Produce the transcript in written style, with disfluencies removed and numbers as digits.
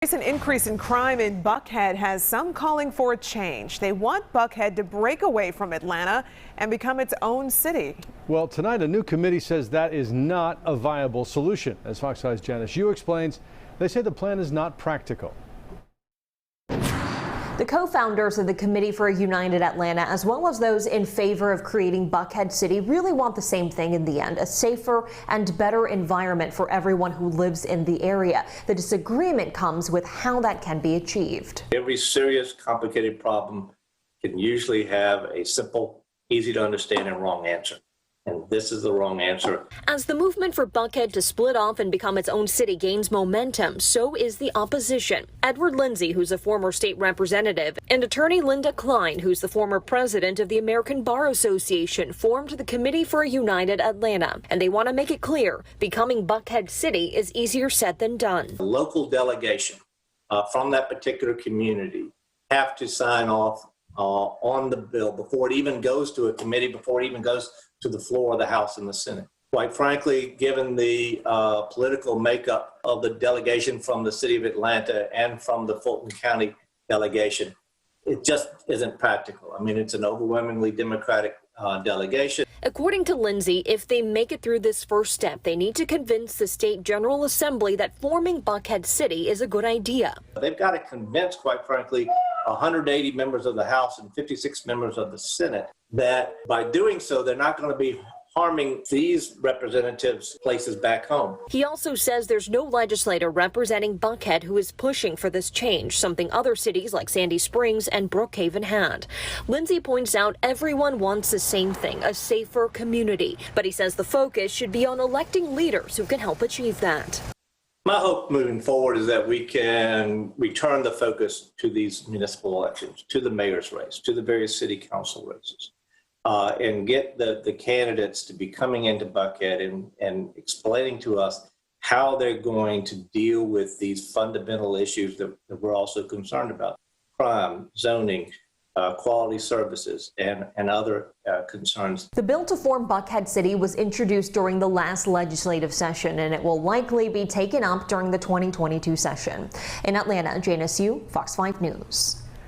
Recent increase in crime in Buckhead has some calling for a change. They want Buckhead to break away from Atlanta and become its own city. Well, tonight a new committee says that is not a viable solution. As Fox 5's Janice Yu explains, they say the plan is not practical. The co-founders of the Committee for a United Atlanta, as well as those in favor of creating Buckhead City, really want the same thing in the end, a safer and better environment for everyone who lives in the area. The disagreement comes with how that can be achieved. Every serious, complicated problem can usually have a simple, easy to understand and wrong answer. And this is the wrong answer. As the movement for Buckhead to split off and become its own city gains momentum, so is the opposition. Edward Lindsay, who's a former state representative, and attorney Linda Klein, who's the former president of the American Bar Association, formed the Committee for a United Atlanta. And they want to make it clear, becoming Buckhead City is easier said than done. The local delegation from that particular community have to sign off on the bill before it even goes to a committee, before it even goes to the floor of the House and the Senate. Quite frankly, given the political makeup of the delegation from the city of Atlanta and from the Fulton County delegation, it just isn't practical. I mean, it's an overwhelmingly Democratic delegation. According to Lindsay, if they make it through this first step, they need to convince the state General Assembly that forming Buckhead City is a good idea. They've got to convince, quite frankly, 180 members of the House and 56 members of the Senate that by doing so, they're not going to be harming these representatives' places back home. He also says there's no legislator representing Buckhead who is pushing for this change, something other cities like Sandy Springs and Brookhaven had. Lindsay points out everyone wants the same thing, a safer community, but he says the focus should be on electing leaders who can help achieve that. My hope moving forward is that we can return the focus to these municipal elections, to the mayor's race, to the various city council races. And get the candidates to be coming into Buckhead and explaining to us how they're going to deal with these fundamental issues that we're also concerned about: crime, zoning, quality services, and other concerns. The bill to form Buckhead City was introduced during the last legislative session, and it will likely be taken up during the 2022 session. In Atlanta, Janice Yu, Fox 5 News.